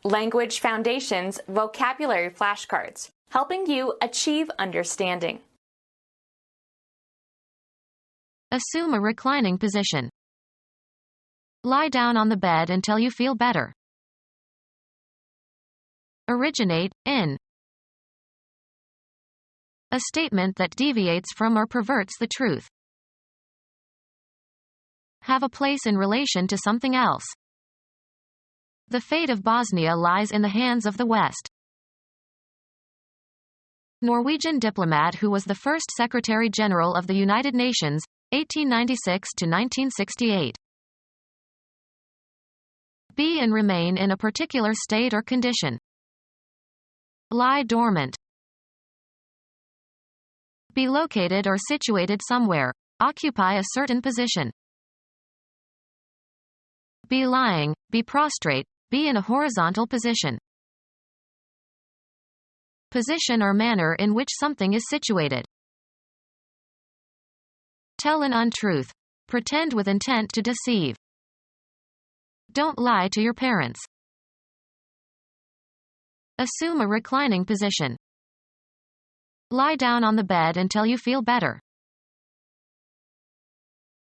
Language Foundations Vocabulary Flashcards, helping you achieve understanding. Assume a reclining position. Lie down on the bed until you feel better. Originate in. A statement that deviates from or perverts the truth. Have a place in relation to something else. The fate of Bosnia lies in the hands of the West. Norwegian diplomat who was the first Secretary General of the United Nations, 1896 to 1968. Be and remain in a particular state or condition. Lie dormant. Be located or situated somewhere. Occupy a certain position. Be lying, be prostrate, be in a horizontal position. Position or manner in which something is situated. Tell an untruth. Pretend with intent to deceive. Don't lie to your parents. Assume a reclining position. Lie down on the bed until you feel better.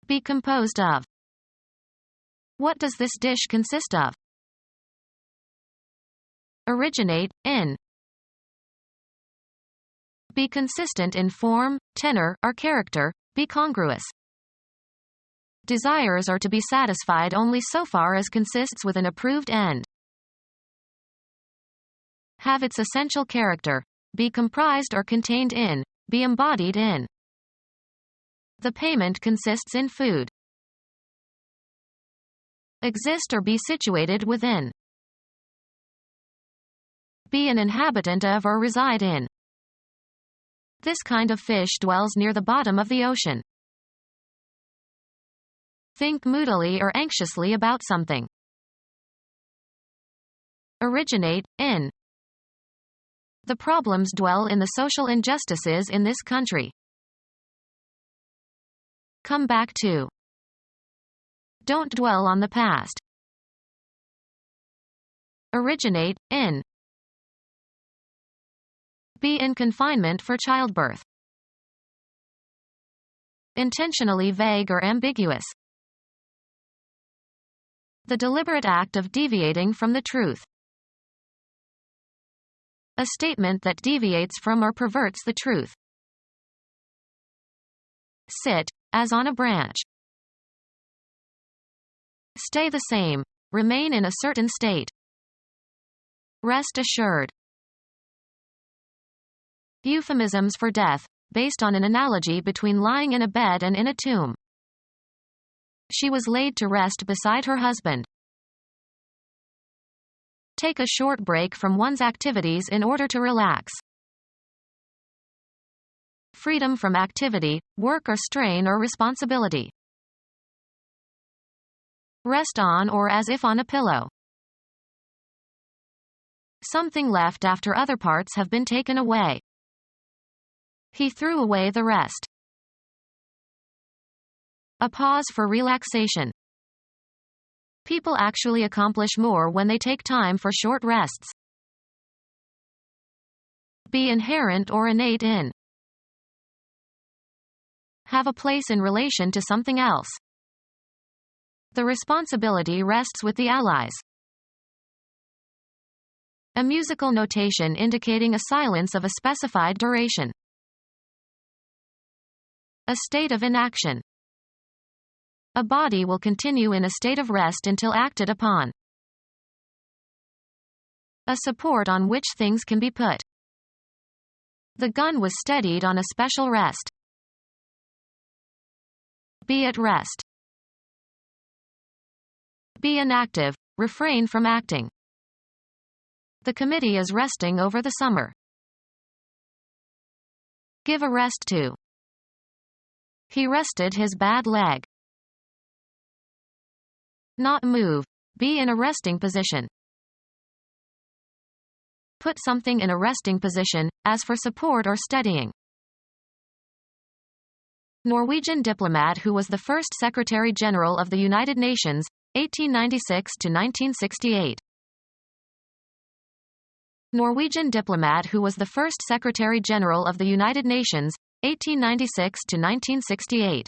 Be composed of. What does this dish consist of? Originate in. Be consistent in form, tenor, or character. Be congruous. Desires are to be satisfied only so far as consists with an approved end. Have its essential character. Be comprised or contained in. Be embodied in. The payment consists in food. Exist or be situated within. Be an inhabitant of or reside in. This kind of fish dwells near the bottom of the ocean. Think moodily or anxiously about something. Originate in. The problems dwell in the social injustices in this country. Come back to. Don't dwell on the past. Originate in. Be in confinement for childbirth. Intentionally vague or ambiguous. The deliberate act of deviating from the truth. A statement that deviates from or perverts the truth. Sit, as on a branch. Stay the same. Remain in a certain state. Rest assured. Euphemisms for death, based on an analogy between lying in a bed and in a tomb. She was laid to rest beside her husband. Take a short break from one's activities in order to relax. Freedom from activity, work or strain or responsibility. Rest on or as if on a pillow. Something left after other parts have been taken away. He threw away the rest. A pause for relaxation. People actually accomplish more when they take time for short rests. Be inherent or innate in. Have a place in relation to something else. The responsibility rests with the Allies. A musical notation indicating a silence of a specified duration. A state of inaction. A body will continue in a state of rest until acted upon. A support on which things can be put. The gun was steadied on a special rest. Be at rest. Be inactive. Refrain from acting. The committee is resting over the summer. Give a rest to. He rested his bad leg. Not move. Be in a resting position. Put something in a resting position, as for support or steadying. Norwegian diplomat who was the first Secretary General of the United Nations, 1896 to 1968. Norwegian diplomat who was the first Secretary General of the United Nations, 1896 to 1968.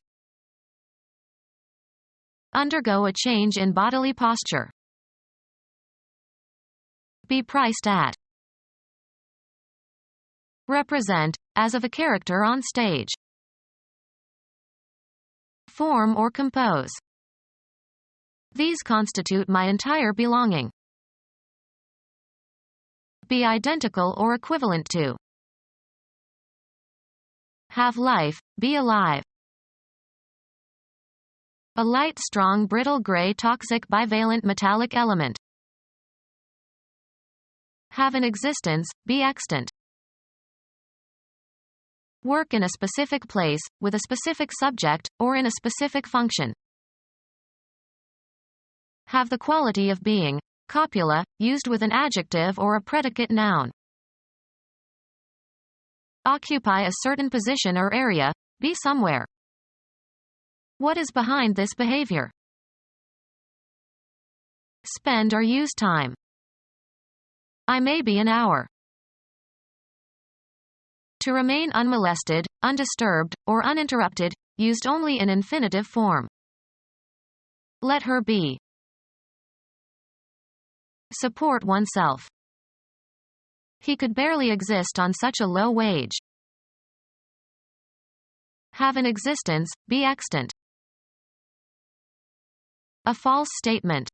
Undergo a change in bodily posture. Be priced at. Represent, as of a character on stage. Form or compose. These constitute my entire belonging. Be identical or equivalent to. Have life, be alive. A light, strong, brittle gray toxic bivalent metallic element. Have an existence, be extant. Work in a specific place, with a specific subject, or in a specific function. Have the quality of being. Copula, used with an adjective or a predicate noun. Occupy a certain position or area, be somewhere. What is behind this behavior? Spend or use time. I may be an hour. To remain unmolested, undisturbed, or uninterrupted, used only in infinitive form. Let her be. Support oneself. He could barely exist on such a low wage. Have an existence, be extant. A false statement.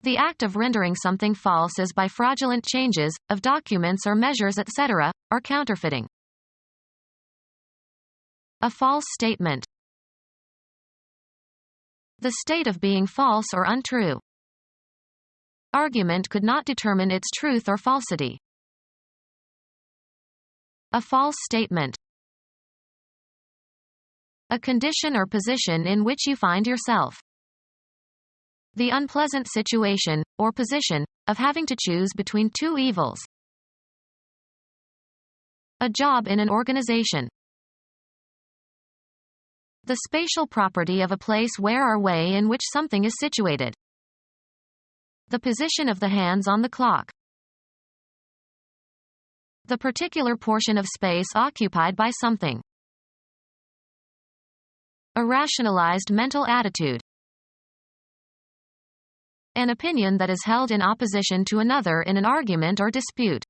The act of rendering something false is by fraudulent changes, of documents or measures etc., or counterfeiting. A false statement. The state of being false or untrue. Argument could not determine its truth or falsity. A false statement. A condition or position in which you find yourself. The unpleasant situation, or position, of having to choose between two evils. A job in an organization. The spatial property of a place where or way in which something is situated. The position of the hands on the clock. The particular portion of space occupied by something. A rationalized mental attitude. An opinion that is held in opposition to another in an argument or dispute.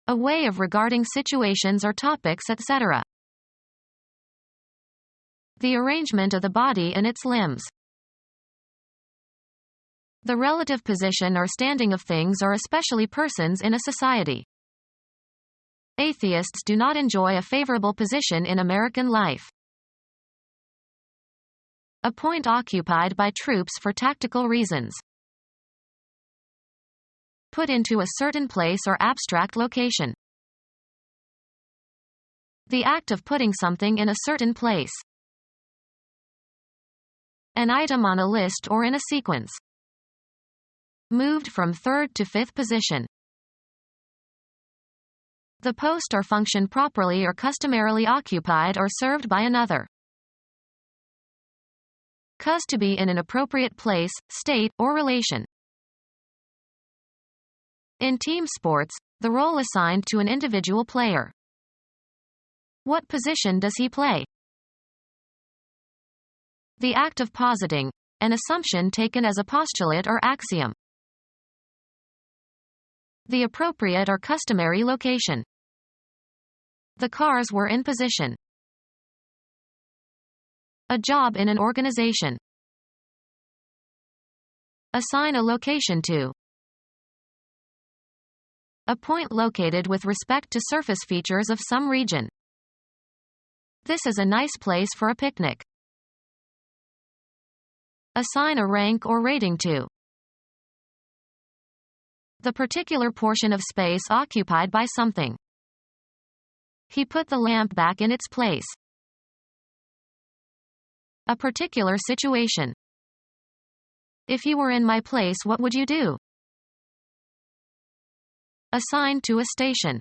A way of regarding situations or topics etc. The arrangement of the body and its limbs. The relative position or standing of things or especially persons in a society. Atheists do not enjoy a favorable position in American life. A point occupied by troops for tactical reasons. Put into a certain place or abstract location. The act of putting something in a certain place. An item on a list or in a sequence. Moved from third to fifth position. The post or function properly or customarily occupied or served by another. Cause to be in an appropriate place, state, or relation. In team sports, the role assigned to an individual player. What position does he play? The act of positing, an assumption taken as a postulate or axiom. The appropriate or customary location. The cars were in position. A job in an organization. Assign a location to. A point located with respect to surface features of some region. This is a nice place for a picnic. Assign a rank or rating to. The particular portion of space occupied by something. He put the lamp back in its place. A particular situation. If you were in my place, what would you do? Assigned to a station.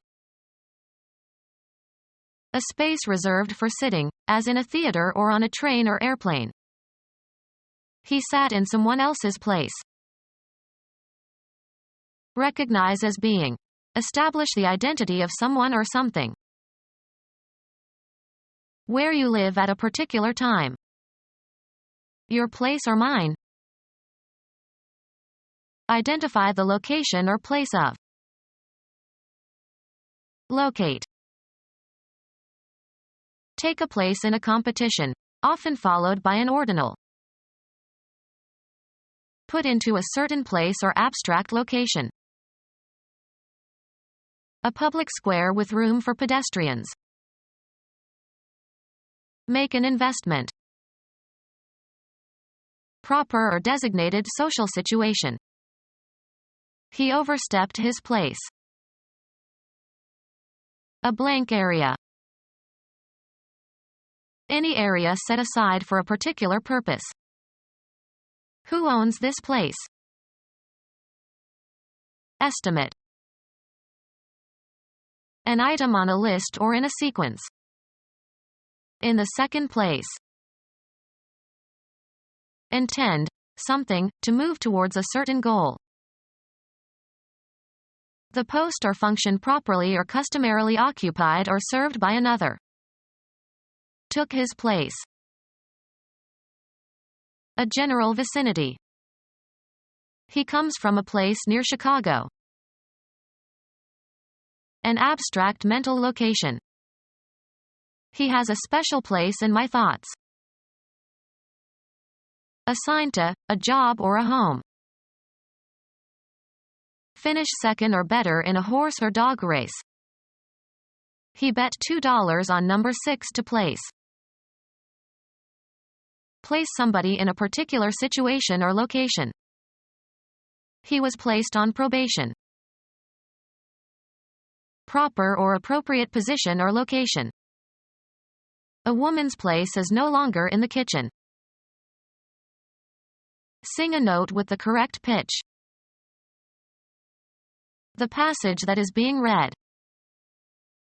A space reserved for sitting, as in a theater or on a train or airplane. He sat in someone else's place. Recognize as being. Establish the identity of someone or something. Where you live at a particular time. Your place or mine. Identify the location or place of. Locate. Take a place in a competition, often followed by an ordinal. Put into a certain place or abstract location. A public square with room for pedestrians. Make an investment. Proper or designated social situation. He overstepped his place. A blank area. Any area set aside for a particular purpose. Who owns this place? Estimate. An item on a list or in a sequence. In the second place. Intend, something, to move towards a certain goal. The post or function properly or customarily occupied or served by another. Took his place. A general vicinity. He comes from a place near Chicago. An abstract mental location. He has a special place in my thoughts. Assigned to, a job or a home. Finish second or better in a horse or dog race. He bet $2 on number 6 to place. Place somebody in a particular situation or location. He was placed on probation. Proper or appropriate position or location. A woman's place is no longer in the kitchen. Sing a note with the correct pitch. The passage that is being read.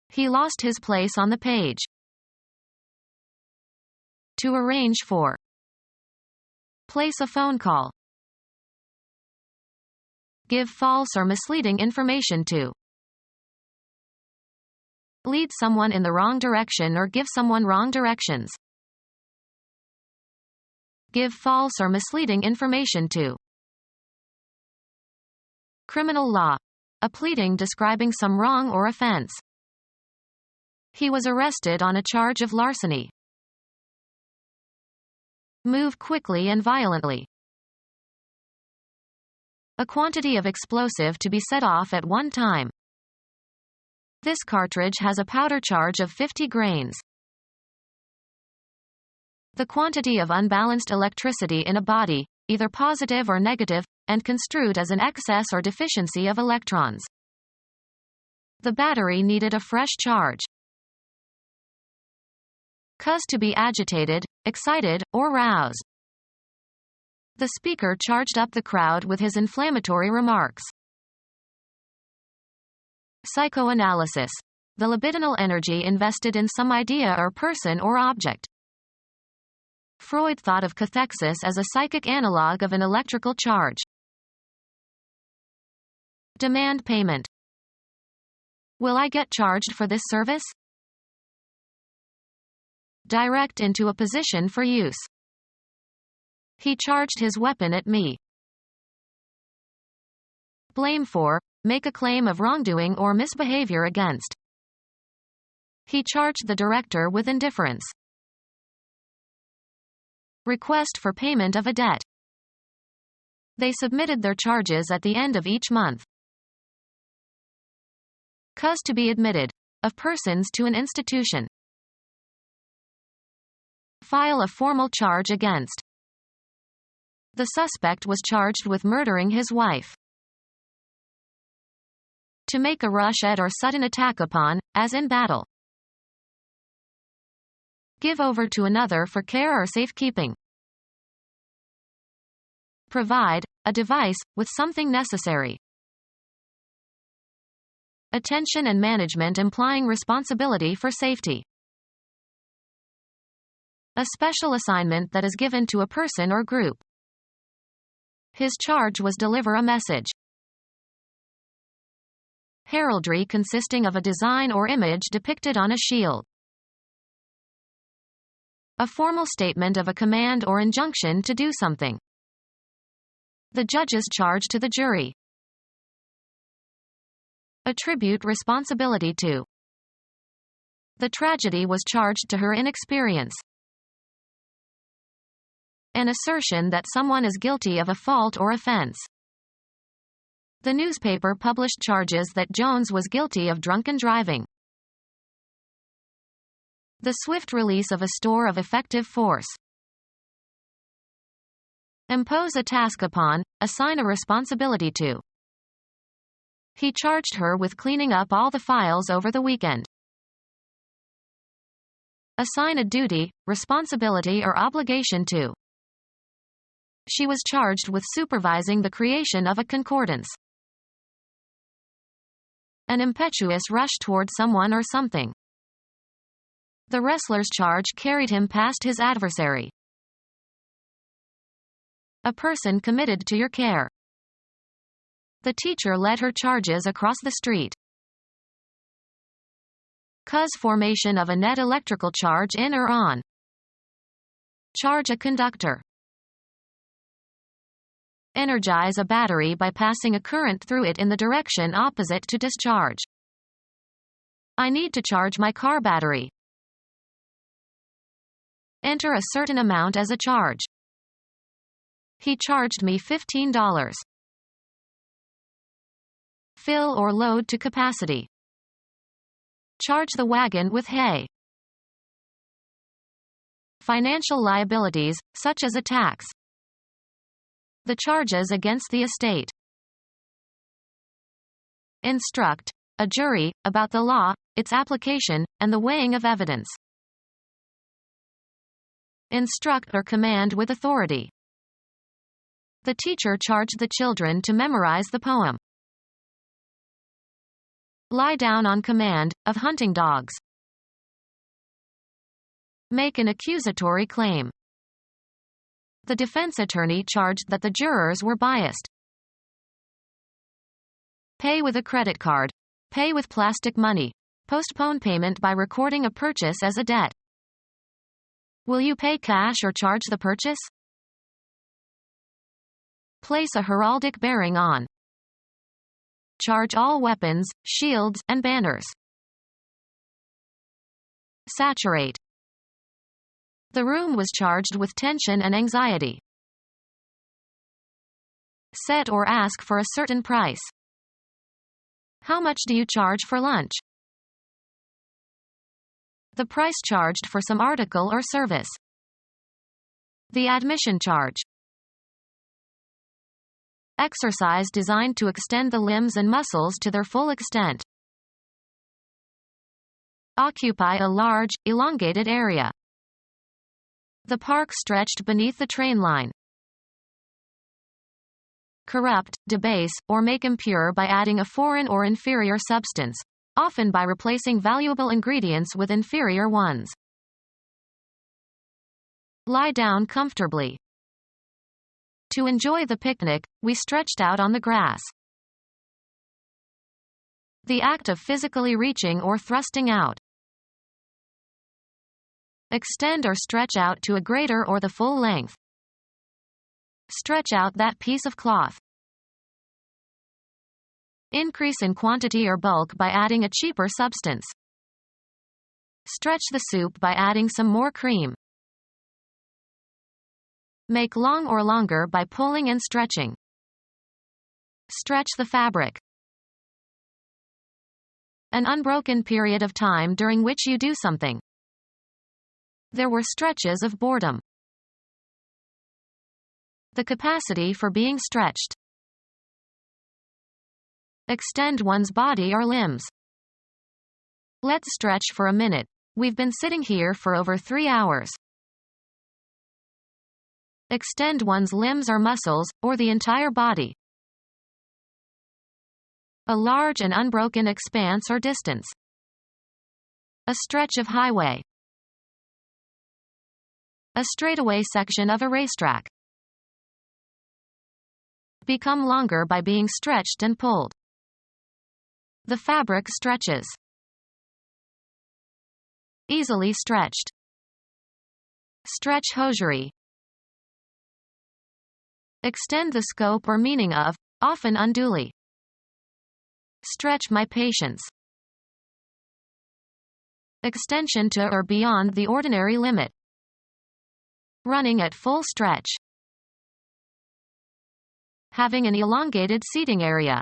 He lost his place on the page. To arrange for. Place a phone call. Give false or misleading information to. Lead someone in the wrong direction or give someone wrong directions. Give false or misleading information to. Criminal law. A pleading describing some wrong or offense. He was arrested on a charge of larceny. Move quickly and violently. A quantity of explosive to be set off at one time. This cartridge has a powder charge of 50 grains. The quantity of unbalanced electricity in a body, either positive or negative, and construed as an excess or deficiency of electrons. The battery needed a fresh charge. Cause to be agitated, excited, or roused. The speaker charged up the crowd with his inflammatory remarks. Psychoanalysis. The libidinal energy invested in some idea or person or object. Freud thought of cathexis as a psychic analog of an electrical charge. Demand payment. Will I get charged for this service? Direct into a position for use. He charged his weapon at me. Blame for. Make a claim of wrongdoing or misbehavior against. He charged the director with indifference. Request for payment of a debt. They submitted their charges at the end of each month. Cause to be admitted. Of persons to an institution. File a formal charge against. The suspect was charged with murdering his wife. To make a rush at or sudden attack upon, as in battle. Give over to another for care or safekeeping. Provide, a device, with something necessary. Attention and management implying responsibility for safety. A special assignment that is given to a person or group. His charge was deliver a message. heraldry consisting of a design or image depicted on a shield. A formal statement of a command or injunction to do something. The judge's charge to the jury. Attribute responsibility to. The tragedy was charged to her inexperience. An assertion that someone is guilty of a fault or offense. The newspaper published charges that Jones was guilty of drunken driving. The swift release of a store of effective force. Impose a task upon, assign a responsibility to. He charged her with cleaning up all the files over the weekend. Assign a duty, responsibility or obligation to. She was charged with supervising the creation of a concordance. An impetuous rush toward someone or something. The wrestler's charge carried him past his adversary. A person committed to your care. The teacher led her charges across the street. Cause formation of a net electrical charge in or on. Charge a conductor. Energize a battery by passing a current through it in the direction opposite to discharge. I need to charge my car battery. Enter a certain amount as a charge. He charged me $15. Fill or load to capacity. Charge the wagon with hay. Financial liabilities, such as a tax. The charges against the estate. Instruct a jury about the law, its application, and the weighing of evidence. Instruct or command with authority. The teacher charged the children to memorize the poem. Lie down on command, of hunting dogs. Make an accusatory claim. The defense attorney charged that the jurors were biased. Pay with a credit card. Pay with plastic money. Postpone payment by recording a purchase as a debt. Will you pay cash or charge the purchase? Place a heraldic bearing on. Charge all weapons, shields, and banners. Saturate. The room was charged with tension and anxiety. Set or ask for a certain price. How much do you charge for lunch? The price charged for some article or service. The admission charge. Exercise designed to extend the limbs and muscles to their full extent. Occupy a large, elongated area. The park stretched beneath the train line. Corrupt, debase, or make impure by adding a foreign or inferior substance, often by replacing valuable ingredients with inferior ones. Lie down comfortably. To enjoy the picnic, we stretched out on the grass. The act of physically reaching or thrusting out. Extend or stretch out to a greater or the full length. Stretch out that piece of cloth. Increase in quantity or bulk by adding a cheaper substance. Stretch the soup by adding some more cream. Make long or longer by pulling and stretching. Stretch the fabric. An unbroken period of time during which you do something. There were stretches of boredom. The capacity for being stretched. Extend one's body or limbs. Let's stretch for a minute. We've been sitting here for over 3 hours. Extend one's limbs or muscles, or the entire body. A large and unbroken expanse or distance. A stretch of highway. A straightaway section of a racetrack. Become longer by being stretched and pulled. The fabric stretches. Easily stretched. Stretch hosiery. Extend the scope or meaning of, often unduly. Stretch my patience. Extension to or beyond the ordinary limit. Running at full stretch. Having an elongated seating area.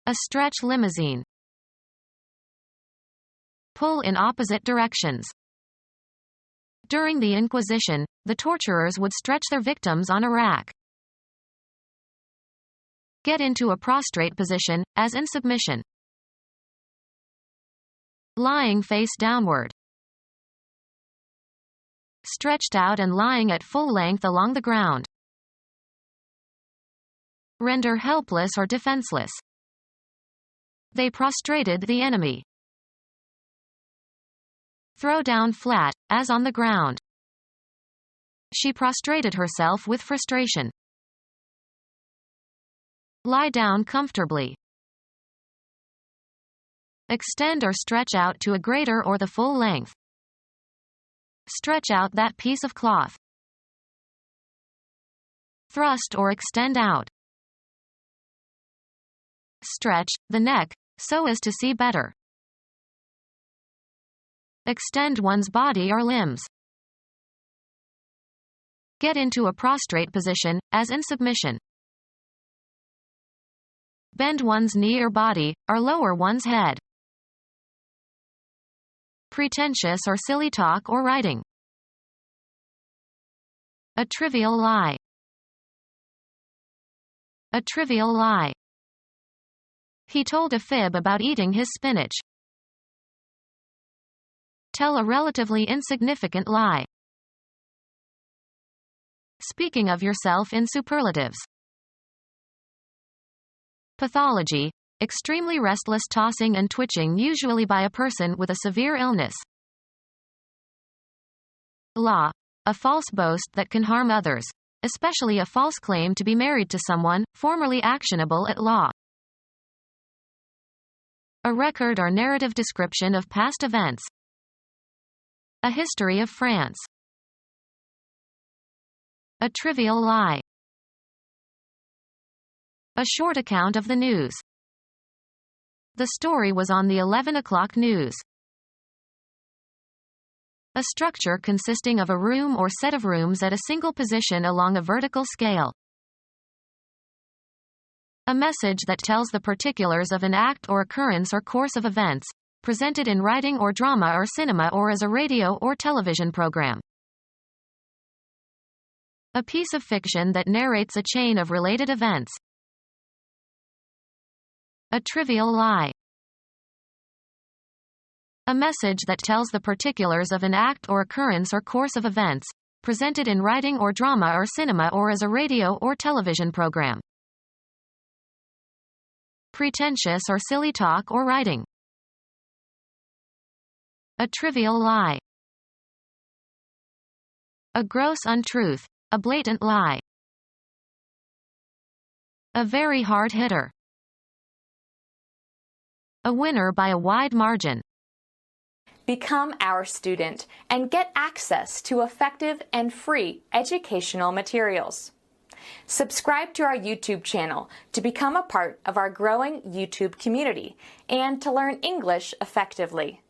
A stretch limousine. Pull in opposite directions. During the Inquisition, the torturers would stretch their victims on a rack. Get into a prostrate position, as in submission. Lying face downward. Stretched out and lying at full length along the ground. Render helpless or defenseless. They prostrated the enemy. Throw down flat, as on the ground. She prostrated herself with frustration. Lie down comfortably. Extend or stretch out to a greater or the full length. Stretch out that piece of cloth. Thrust or extend out. Stretch the neck, so as to see better. Extend one's body or limbs. Get into a prostrate position, as in submission. Bend one's knee or body, or lower one's head. Pretentious or silly talk or writing. A trivial lie. A trivial lie. He told a fib about eating his spinach. Tell a relatively insignificant lie. Speaking of yourself in superlatives. Pathology. Extremely restless tossing and twitching, usually by a person with a severe illness. Law. A false boast that can harm others, especially a false claim to be married to someone, formerly actionable at law. A record or narrative description of past events. A history of France. A trivial lie. A short account of the news. The story was on the 11 o'clock news. A structure consisting of a room or set of rooms at a single position along a vertical scale. A message that tells the particulars of an act or occurrence or course of events, presented in writing or drama or cinema or as a radio or television program. A piece of fiction that narrates a chain of related events. A trivial lie. A message that tells the particulars of an act or occurrence or course of events, presented in writing or drama or cinema or as a radio or television program. Pretentious or silly talk or writing. A trivial lie. A gross untruth, a blatant lie. A very hard hitter. A winner by a wide margin. Become our student and get access to effective and free educational materials. Subscribe to our YouTube channel to become a part of our growing YouTube community and to learn English effectively.